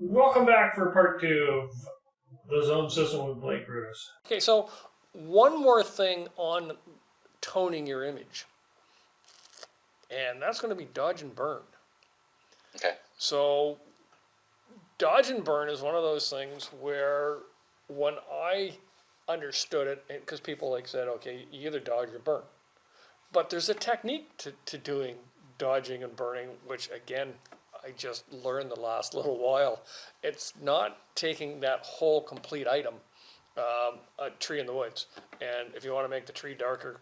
Welcome back for part two of the zone system with Blake Rudis. Okay, so one more thing on toning your image, and that's going to be dodge and burn. Okay. So dodge and burn is one of those things where when I understood it, because people said, okay, you either dodge or burn. But there's a technique to doing dodging and burning, which again, I just learned the last little while. It's not taking that whole complete item, a tree in the woods, and if you want to make the tree darker,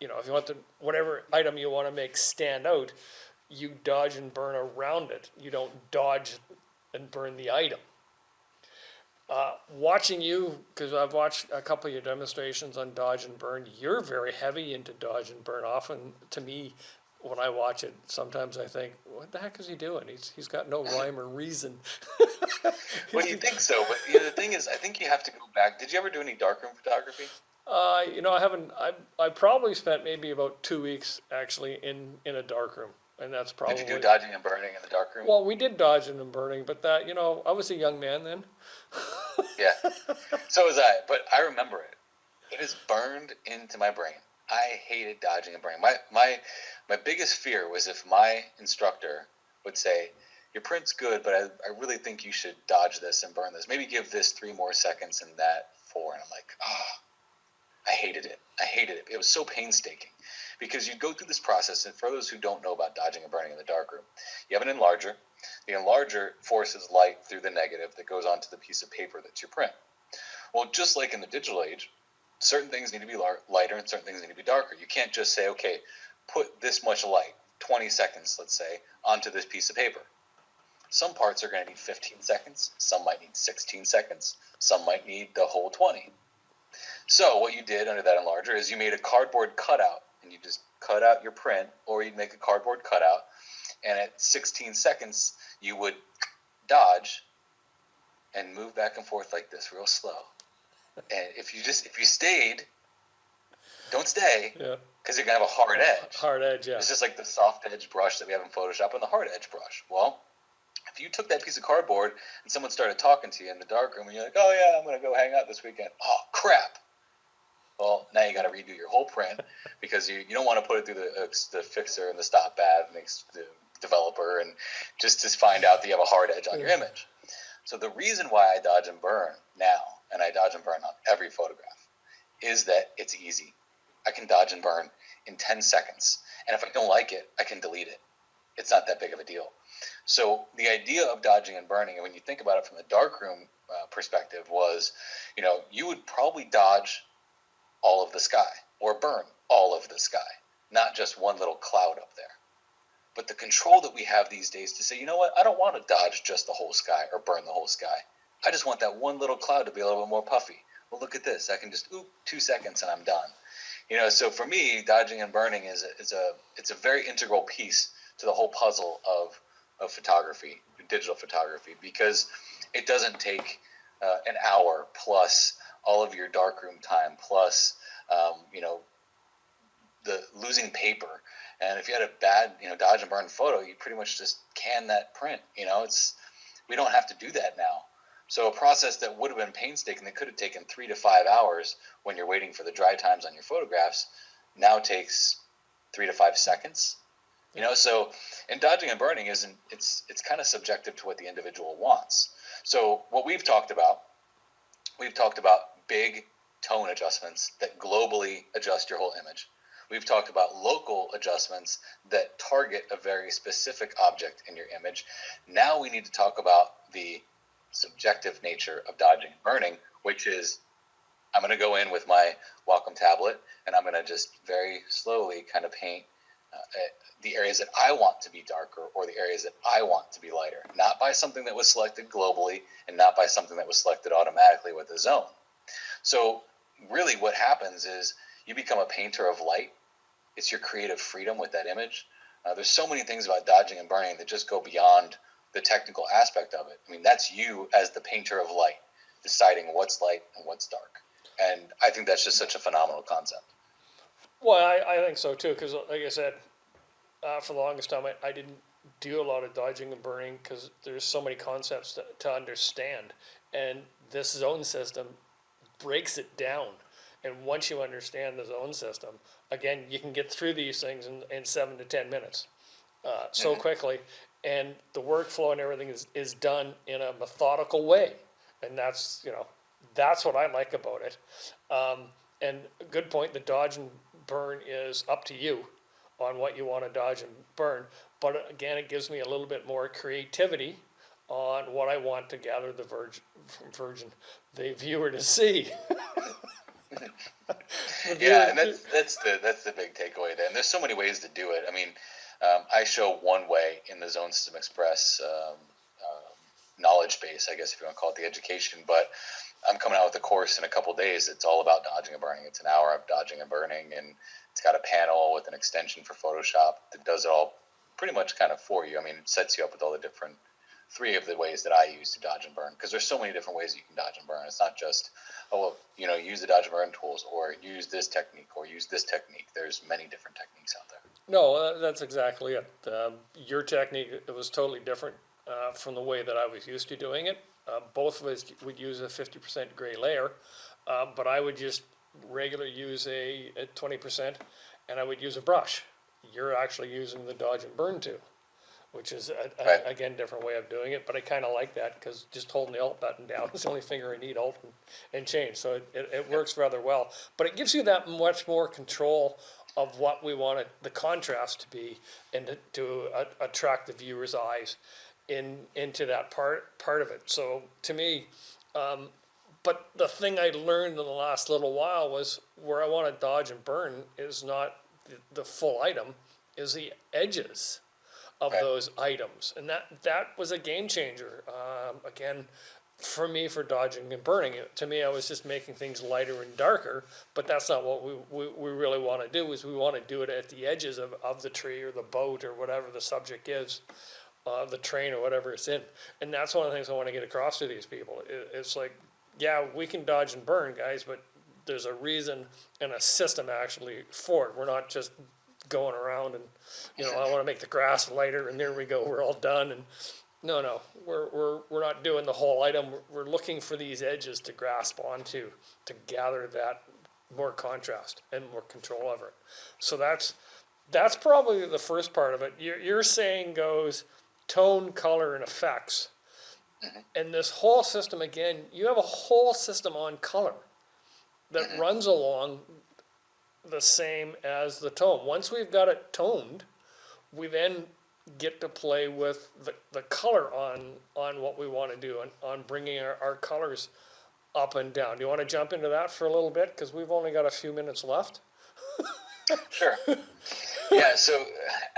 if you want whatever item you want to make stand out, you dodge and burn around it. You don't dodge and burn the item. Watching you, because I've watched a couple of your demonstrations on dodge and burn, you're very heavy into dodge and burn. Often, to me, when I watch it, sometimes I think, what the heck is he doing? He's got no rhyme or reason. Well, you think so, but the thing is, I think you have to go back. Did you ever do any darkroom photography? I haven't. I probably spent maybe about 2 weeks actually in a darkroom, and that's probably. Did you do dodging and burning in the darkroom? Well, we did dodging and burning, but that I was a young man then. Yeah, so was I. But I remember it. It is burned into my brain. I hated dodging and burning. My biggest fear was if my instructor would say, your print's good, but I really think you should dodge this and burn this. Maybe give this 3 more seconds and that 4. And I'm like, I hated it. I hated it. It was so painstaking because you'd go through this process. And for those who don't know about dodging and burning in the darkroom, you have an enlarger. The enlarger forces light through the negative that goes onto the piece of paper that's your print. Well, just like in the digital age, certain things need to be lighter and certain things need to be darker. You can't just say, okay, put this much light, 20 seconds, let's say, onto this piece of paper. Some parts are going to need 15 seconds. Some might need 16 seconds. Some might need the whole 20. So what you did under that enlarger is you made a cardboard cutout, and you just cut out your print, or you'd make a cardboard cutout, and at 16 seconds, you would dodge and move back and forth like this, real slow. And if you stayed, don't stay, because you're going to have a hard edge. Hard edge, yeah. It's just like the soft edge brush that we have in Photoshop and the hard edge brush. Well, if you took that piece of cardboard and someone started talking to you in the darkroom and you're like, oh yeah, I'm going to go hang out this weekend. Oh, crap. Well, now you got to redo your whole print because you don't want to put it through the fixer and the stop bath and the developer and just to find out that you have a hard edge on your image. So the reason why I dodge and burn now, and I dodge and burn on every photograph, is that it's easy. I can dodge and burn in 10 seconds. And if I don't like it, I can delete it. It's not that big of a deal. So the idea of dodging and burning, and when you think about it from the darkroom perspective, was, you would probably dodge all of the sky or burn all of the sky, not just one little cloud up there. But the control that we have these days to say, you know what, I don't want to dodge just the whole sky or burn the whole sky. I just want that one little cloud to be a little bit more puffy. Well, look at this. I can just 2 seconds and I'm done. So for me, dodging and burning is a very integral piece to the whole puzzle of photography, digital photography, because it doesn't take an hour plus all of your darkroom time plus the losing paper. And if you had a bad dodge and burn photo, you pretty much just can that print. We don't have to do that now. So a process that would have been painstaking, that could have taken 3 to 5 hours when you're waiting for the dry times on your photographs, now takes 3 to 5 seconds. So in dodging and burning it's kind of subjective to what the individual wants. So what we've talked about big tone adjustments that globally adjust your whole image. We've talked about local adjustments that target a very specific object in your image. Now we need to talk about the subjective nature of dodging and burning, which is I'm going to go in with my Wacom tablet and I'm going to just very slowly kind of paint the areas that I want to be darker or the areas that I want to be lighter, not by something that was selected globally and not by something that was selected automatically with the zone. So really what happens is you become a painter of light. It's your creative freedom with that image. There's so many things about dodging and burning that just go beyond the technical aspect of it. I mean, that's you as the painter of light, deciding what's light and what's dark. And I think that's just such a phenomenal concept. Well, I think so too, because like I said, for the longest time, I didn't do a lot of dodging and burning because there's so many concepts to understand. And this zone system breaks it down. And once you understand the zone system, again, you can get through these things in 7 to 10 minutes so quickly. And the workflow and everything is done in a methodical way. And that's what I like about it. And a good point, the dodge and burn is up to you on what you want to dodge and burn. But again, it gives me a little bit more creativity on what I want to gather the viewer to see. Yeah, and that's the big takeaway there. And there's so many ways to do it. I mean, I show one way in the Zone System Express knowledge base, I guess if you want to call it the education. But I'm coming out with a course in a couple days. It's all about dodging and burning. It's an hour of dodging and burning, and it's got a panel with an extension for Photoshop that does it all pretty much kind of for you. I mean, it sets you up with all the different 3 of the ways that I use to dodge and burn, because there's so many different ways you can dodge and burn. It's not just, use the dodge and burn tools, or use this technique, or use this technique. There's many different techniques out there. No, that's exactly it. Your technique, it was totally different from the way that I was used to doing it. Both of us would use a 50% gray layer, but I would just regularly use a 20%, and I would use a brush. You're actually using the dodge and burn too, which is, again, different way of doing it. But I kind of like that because just holding the Alt button down is the only finger I need, Alt and change. So it works rather well. But it gives you that much more control of what we want the contrast to be and to attract the viewer's eyes into that part of it. So to me, but the thing I learned in the last little while was where I want to dodge and burn is not the full item, is the edges of those items. And that was a game changer. Again, for me, for dodging and burning, to me, I was just making things lighter and darker, but that's not what we really want to do. Is we want to do it at the edges of the tree or the boat or whatever the subject is, the train or whatever it's in. And that's one of the things I want to get across to these people. It's like, yeah, we can dodge and burn, guys, but there's a reason and a system actually for it. We're not just going around and, I want to make the grass lighter and there we go, we're all done. And no, we're not doing the whole item. We're looking for these edges to grasp onto to gather that more contrast and more control over it. So that's probably the first part of it. Your saying goes tone, color, and effects. And this whole system, again, you have a whole system on color that runs along the same as the tone. Once we've got it toned, we then get to play with the color on what we want to do, on bringing our colors up and down. Do you want to jump into that for a little bit? Because we've only got a few minutes left. Sure. Yeah, so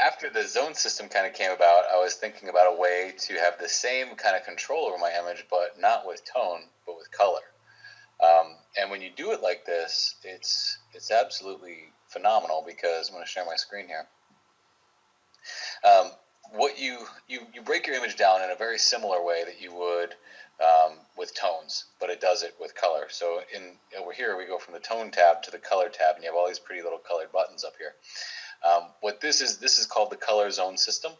after the zone system kind of came about, I was thinking about a way to have the same kind of control over my image, but not with tone, but with color. And when you do it like this, it's absolutely phenomenal, because I'm going to share my screen here. What you break your image down in a very similar way that you would with tones, but it does it with color. So over here, we go from the tone tab to the color tab, and you have all these pretty little colored buttons up here. What this is called the color zone system.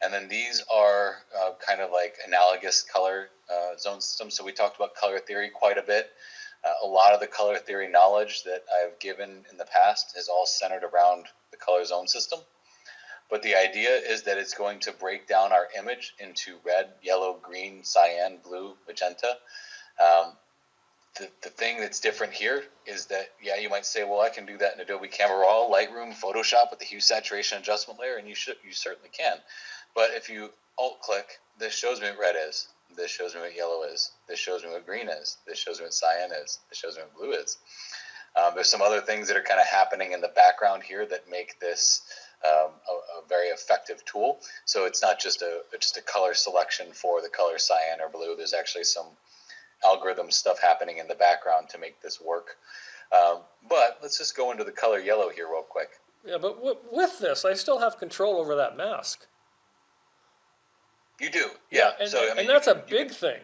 And then these are kind of like analogous color zone systems. So we talked about color theory quite a bit. A lot of the color theory knowledge that I've given in the past is all centered around the color zone system. But the idea is that it's going to break down our image into red, yellow, green, cyan, blue, magenta. The thing that's different here is that, you might say, well, I can do that in Adobe Camera Raw, Lightroom, Photoshop with the hue saturation adjustment layer, and you certainly can. But if you alt-click, this shows me what red is. This shows me what yellow is. This shows me what green is. This shows me what cyan is. This shows me what blue is. There's some other things that are kind of happening in the background here that make this a very effective tool. So it's not just a color selection for the color cyan or blue. There's actually some algorithm stuff happening in the background to make this work. But let's just go into the color yellow here real quick. Yeah, but with this, I still have control over that mask. You do, yeah. And that's a big thing.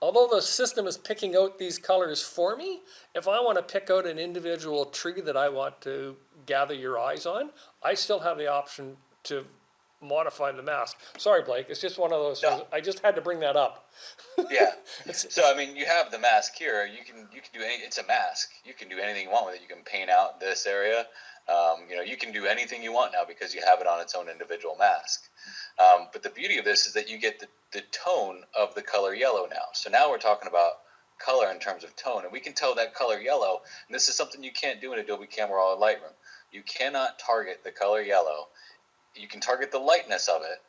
Although the system is picking out these colors for me, if I want to pick out an individual tree that I want to gather your eyes on, I still have the option to modify the mask. Sorry, Blake, it's just one of those No. things. I just had to bring that up. Yeah. So I mean, you have the mask here. You can do any. It's a mask. You can do anything you want with it. You can paint out this area. You can do anything you want now because you have it on its own individual mask. But the beauty of this is that you get the tone of the color yellow now. So now we're talking about color in terms of tone, and we can tell that color yellow. And this is something you can't do in Adobe Camera Raw or Lightroom. You cannot target the color yellow. You can target the lightness of it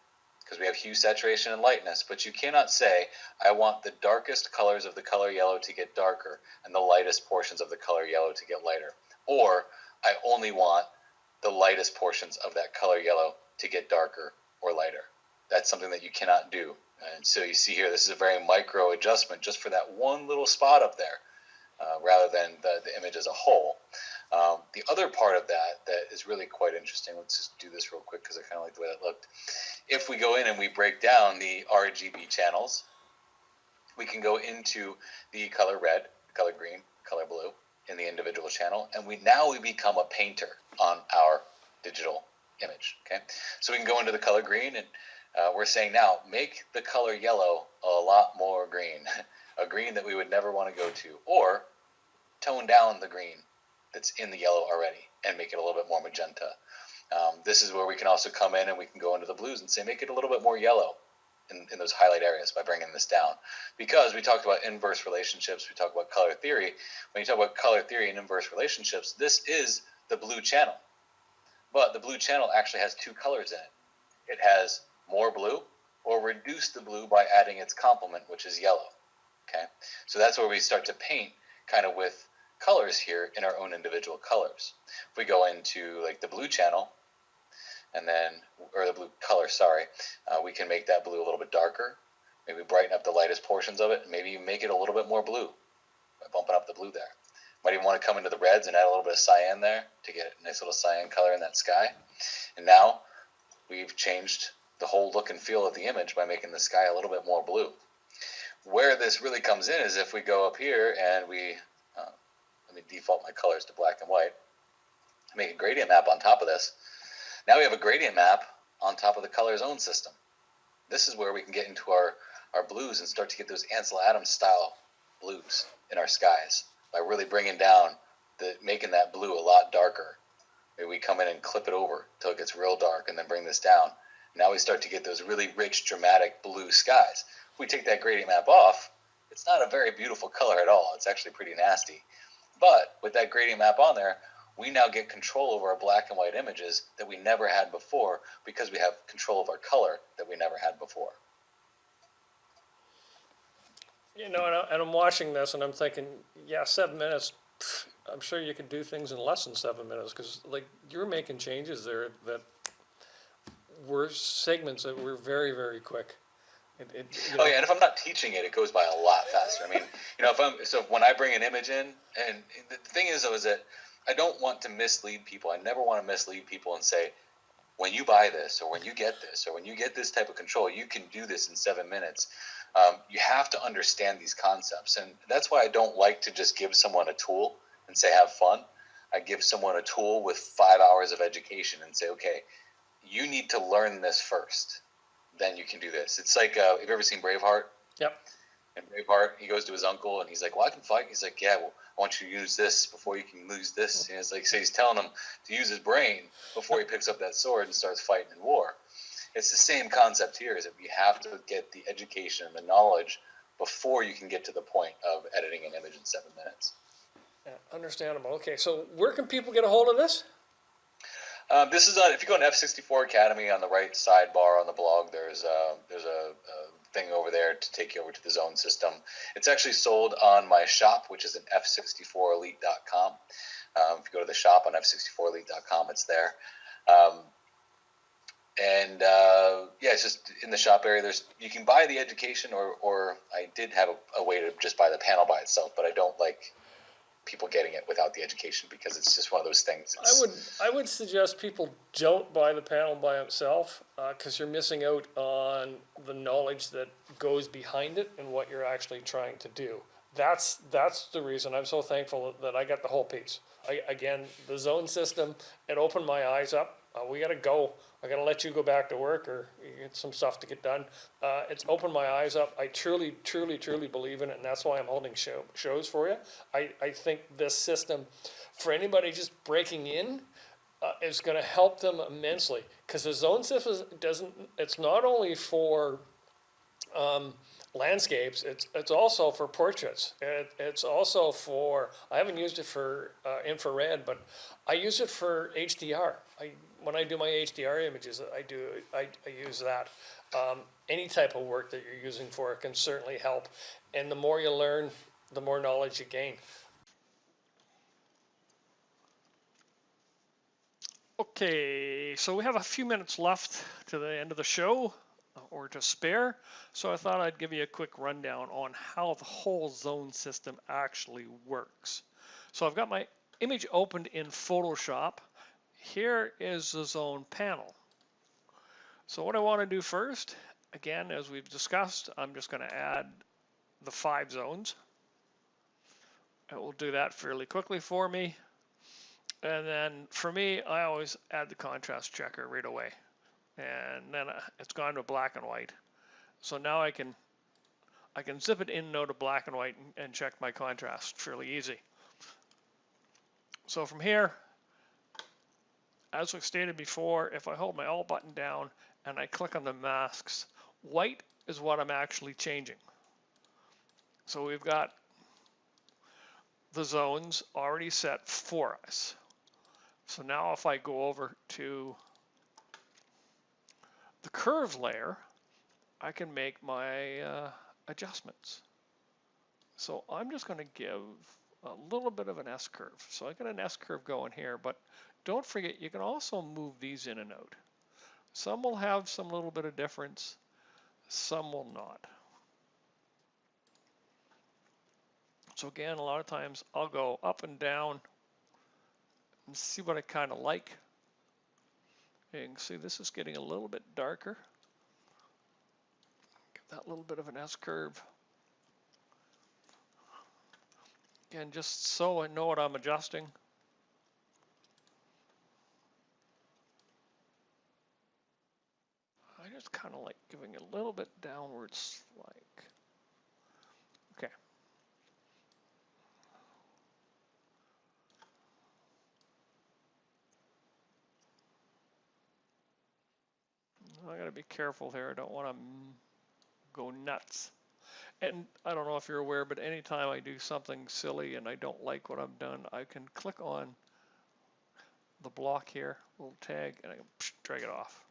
because we have hue, saturation, and lightness, but you cannot say, I want the darkest colors of the color yellow to get darker and the lightest portions of the color yellow to get lighter. Or I only want the lightest portions of that color yellow to get darker or lighter. That's something that you cannot do. And so you see here, this is a very micro adjustment just for that one little spot up there, rather than the image as a whole. The other part of that is really quite interesting. Let's just do this real quick because I kind of like the way that looked. If we go in and we break down the RGB channels, we can go into the color red, color green, color blue in the individual channel, and we become a painter on our digital image. Okay, so we can go into the color green, and we're saying now make the color yellow a lot more green, a green that we would never want to go to, or tone down the green that's in the yellow already and make it a little bit more magenta. This is where we can also come in and we can go into the blues and say make it a little bit more yellow in those highlight areas by bringing this down. Because we talked about inverse relationships, we talked about color theory. When you talk about color theory and inverse relationships, this is the blue channel. But the blue channel actually has two colors in it. It has more blue or reduce the blue by adding its complement, which is yellow. Okay, so that's where we start to paint kind of with colors here in our own individual colors. If we go into like the blue channel, and then, or the blue color, sorry, we can make that blue a little bit darker, maybe brighten up the lightest portions of it, and maybe make it a little bit more blue by bumping up the blue there. Might even want to come into the reds and add a little bit of cyan there to get a nice little cyan color in that sky. And now we've changed the whole look and feel of the image by making the sky a little bit more blue. Where this really comes in is if we go up here and we let me default my colors to black and white, make a gradient map on top of this. Now we have a gradient map on top of the color's own system. This is where we can get into our blues and start to get those Ansel Adams style blues in our skies by really bringing down, making that blue a lot darker. Maybe we come in and clip it over until it gets real dark and then bring this down. Now we start to get those really rich, dramatic blue skies. If we take that gradient map off, it's not a very beautiful color at all. It's actually pretty nasty. But with that gradient map on there, we now get control over our black and white images that we never had before because we have control of our color that we never had before. You know, and I'm watching this and I'm thinking, yeah, 7 minutes, I'm sure you could do things in less than 7 minutes because, like, you're making changes there that were segments that were very, very quick. Oh yeah, and if I'm not teaching it, it goes by a lot faster. I mean, so when I bring an image in, and the thing is though, is that I don't want to mislead people. I never want to mislead people and say, when you buy this, or when you get this, or when you get this type of control, you can do this in 7 minutes. You have to understand these concepts, and that's why I don't like to just give someone a tool and say have fun. I give someone a tool with 5 hours of education and say, okay, you need to learn this first. Then you can do this. It's like, have you ever seen Braveheart? Yep. In Braveheart, he goes to his uncle and he's like, well, I can fight. He's like, yeah, well, I want you to use this before you can lose this. And it's like, so he's telling him to use his brain before he picks up that sword and starts fighting in war. It's the same concept here, is that you have to get the education and the knowledge before you can get to the point of editing an image in 7 minutes. Yeah, understandable. Okay, so where can people get a hold of this? This is on, if you go on F64 Academy on the right sidebar on the blog, there's a thing over there to take you over to the zone system. It's actually sold on my shop, which is at f64elite.com. If you go to the shop on f64elite.com, it's there. Yeah, it's just in the shop area. You can buy the education, or I did have a way to just buy the panel by itself, but I don't like people getting it without the education because it's just one of those things. I would suggest people don't buy the panel by itself because you're missing out on the knowledge that goes behind it and what you're actually trying to do. That's the reason I'm so thankful that I got the whole piece. Again, the zone system, it opened my eyes up we got to go. I got to let you go back to work, or you get some stuff to get done. It's opened my eyes up. I truly, truly, truly believe in it, and that's why I'm holding shows for you. I think this system, for anybody just breaking in, is going to help them immensely, because the zone system it's not only for landscapes, it's also for portraits. It's also for, I haven't used it for infrared, but I use it for HDR. When I do my HDR images, I use that. Any type of work that you're using for it can certainly help, and the more you learn, the more knowledge you gain. Okay, so we have a few minutes left to the end of the show, or to spare, so I thought I'd give you a quick rundown on how the whole zone system actually works. So I've got my image opened in Photoshop. Here is the zone panel. So what I want to do first, again, as we've discussed, I'm just going to add the 5 zones. It will do that fairly quickly for me. And then for me, I always add the contrast checker right away. And then it's gone to black and white. So now I can zip it in and out of black and white and check my contrast fairly easy. So from here, as we stated before, if I hold my Alt button down and I click on the masks, white is what I'm actually changing. So we've got the zones already set for us. So now if I go over to the curve layer, I can make my adjustments. So I'm just going to give a little bit of an S-curve. So I got an S-curve going here, but don't forget you can also move these in and out. Some will have some little bit of difference, some will not. So again, a lot of times I'll go up and down and see what I kind of like. You can see this is getting a little bit darker. Give that little bit of an S-curve. Again, just so I know what I'm adjusting. I just kind of like giving a little bit downwards, like, okay. I gotta be careful here. I don't want to go nuts. And I don't know if you're aware, but anytime I do something silly and I don't like what I've done, I can click on the block here, little tag, and I can drag it off.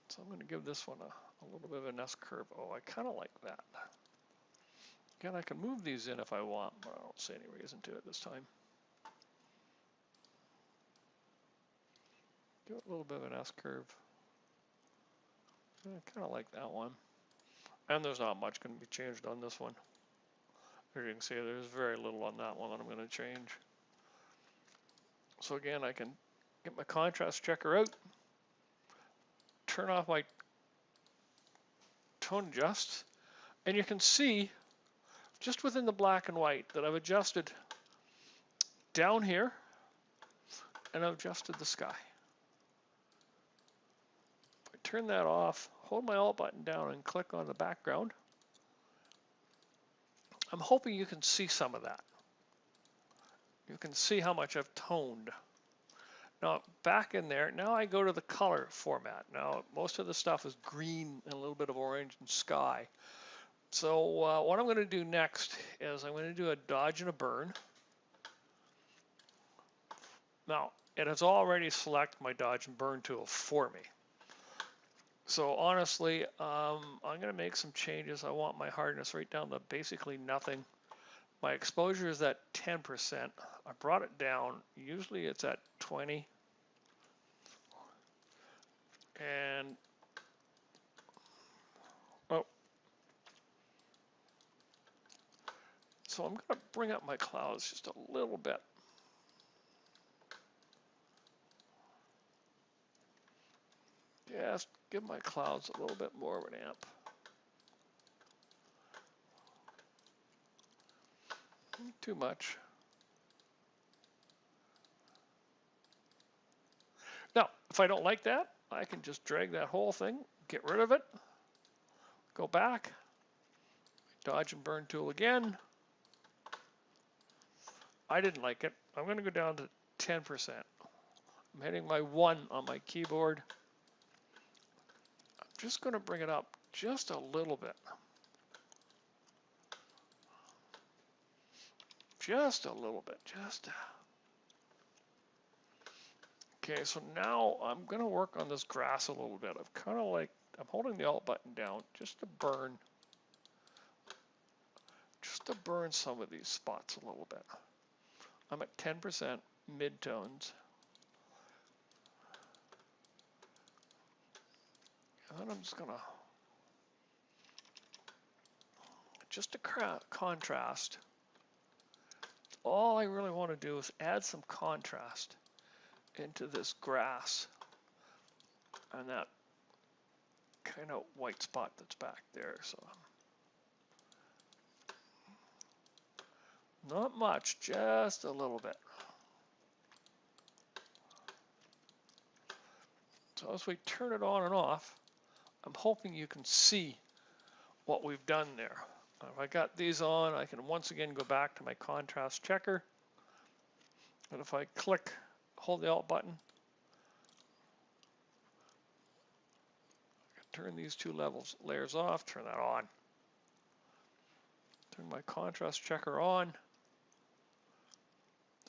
So I'm going to give this one a little bit of an S-curve. Oh, I kind of like that. Again, I can move these in if I want, but I don't see any reason to it this time. Give it a little bit of an S-curve. I kind of like that one. And there's not much going to be changed on this one. As you can see, there's very little on that one that I'm going to change. So again, I can get my contrast checker out, turn off my tone adjust, and you can see just within the black and white that I've adjusted down here and I've adjusted the sky. If I turn that off, hold my Alt button down and click on the background, I'm hoping you can see some of that. You can see how much I've toned. Now back in there, now I go to the color format. Now most of the stuff is green and a little bit of orange and sky. So what I'm going to do next is I'm going to do a dodge and a burn. Now it has already selected my dodge and burn tool for me. So honestly, I'm going to make some changes. I want my hardness right down to basically nothing. My exposure is at 10%. I brought it down. Usually it's at 20. And so I'm going to bring up my clouds just a little bit. Just give my clouds a little bit more of an amp. Too much. Now, if I don't like that, I can just drag that whole thing, get rid of it, go back, dodge and burn tool again. I didn't like it. I'm going to go down to 10%. I'm hitting my 1 on my keyboard. I'm just going to bring it up just a little bit. Just a little bit. Okay, so now I'm going to work on this grass a little bit. I'm holding the Alt button down just to burn some of these spots a little bit. I'm at 10% midtones. And then I'm just to contrast, all I really want to do is add some contrast into this grass and that kind of white spot that's back there. So not much, just a little bit. So as we turn it on and off, I'm hoping you can see what we've done there. If I got these on, I can once again go back to my contrast checker. And if I hold the Alt button, I can turn these two layers off, turn that on. Turn my contrast checker on.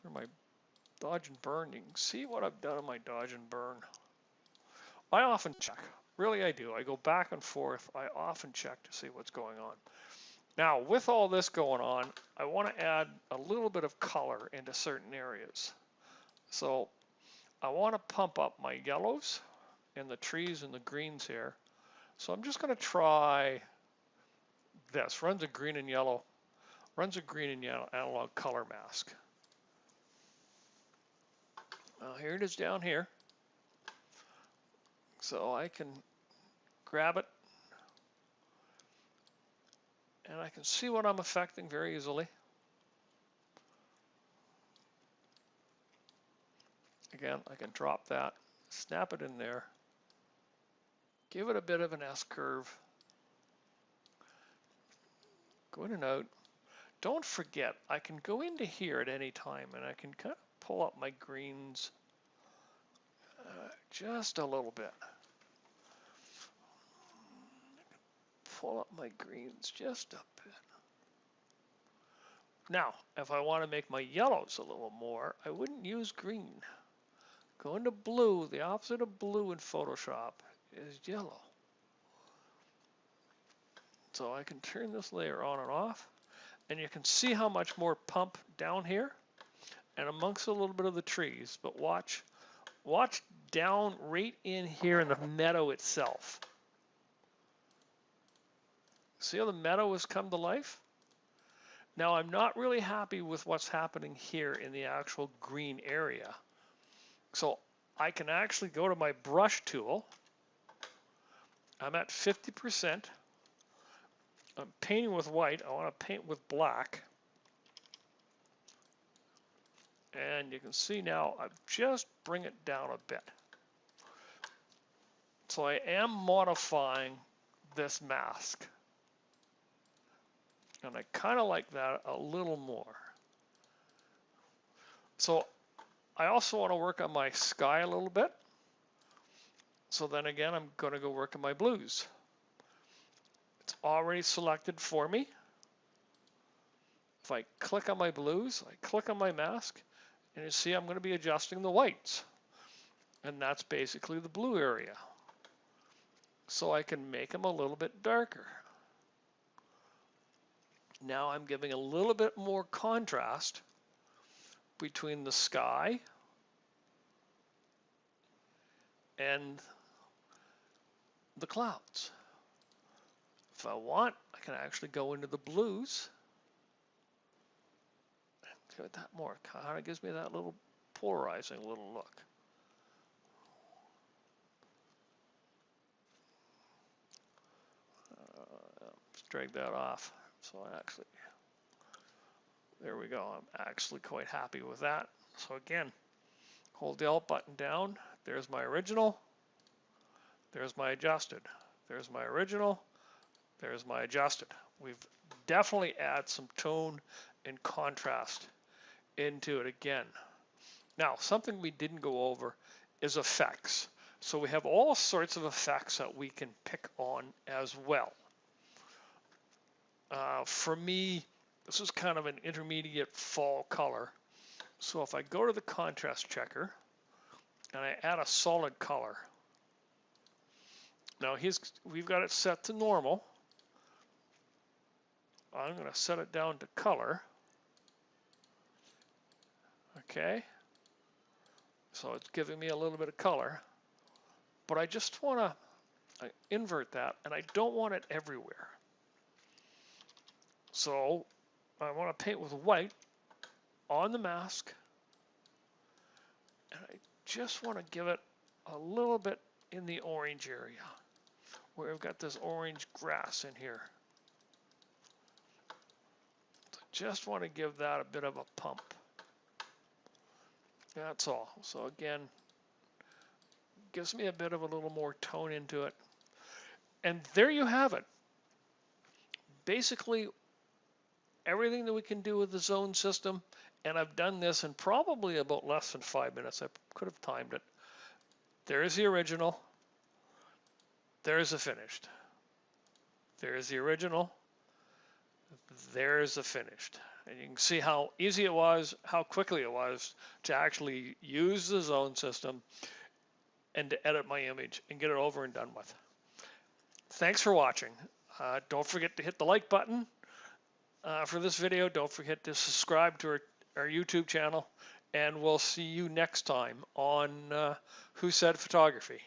Turn my dodge and burn. You can see what I've done on my dodge and burn. I often check. Really, I do. I go back and forth. I often check to see what's going on. Now, with all this going on, I want to add a little bit of color into certain areas. So I want to pump up my yellows and the trees and the greens here. So I'm just going to try this. Runs a green and yellow analog color mask. Now here it is down here. So I can grab it and I can see what I'm affecting very easily. Again, I can drop that, snap it in there, give it a bit of an S-curve, go in and out. Don't forget, I can go into here at any time and I can kind of pull up my greens just a little bit. Pull up my greens just a bit. Now, if I want to make my yellows a little more, I wouldn't use green. Go into blue. The opposite of blue in Photoshop is yellow. So I can turn this layer on and off, and you can see how much more pump down here and amongst a little bit of the trees. But watch down right in here in the meadow itself. See how the meadow has come to life? Now I'm not really happy with what's happening here in the actual green area. So I can actually go to my brush tool. I'm at 50%. I'm painting with white. I want to paint with black. And you can see now I just bring it down a bit. So I am modifying this mask. And I kind of like that a little more. So I also want to work on my sky a little bit. So then again, I'm going to go work on my blues. It's already selected for me. If I click on my blues, I click on my mask, and you see I'm going to be adjusting the whites. And that's basically the blue area. So I can make them a little bit darker. Now I'm giving a little bit more contrast between the sky and the clouds. If I want, I can actually go into the blues and give that more. It kind of gives me that little polarizing little look. Let's drag that off. So there we go. I'm actually quite happy with that. So again, hold the Alt button down, There's my original. There's my adjusted. There's my original. There's my adjusted. We've definitely added some tone and contrast into it again. Now, something we didn't go over is effects. So we have all sorts of effects that we can pick on as well. For me, this is kind of an intermediate fall color. So if I go to the contrast checker and I add a solid color, now we've got it set to normal. I'm going to set it down to color. Okay. So it's giving me a little bit of color. But I just want to invert that, and I don't want it everywhere. So I want to paint with white on the mask. And I just want to give it a little bit in the orange area, where I've got this orange grass in here. So just want to give that a bit of a pump. That's all. So again, gives me a bit of a little more tone into it. And there you have it. Basically, everything that we can do with the zone system, and I've done this in probably about less than 5 minutes. I could have timed it. There's the original. There's the finished. There's the original. There's the finished. And you can see how easy it was, how quickly it was to actually use the zone system and to edit my image and get it over and done with. Thanks for watching. Don't forget to hit the like button for this video. Don't forget to subscribe to our YouTube channel, and we'll see you next time on Who Said Photography.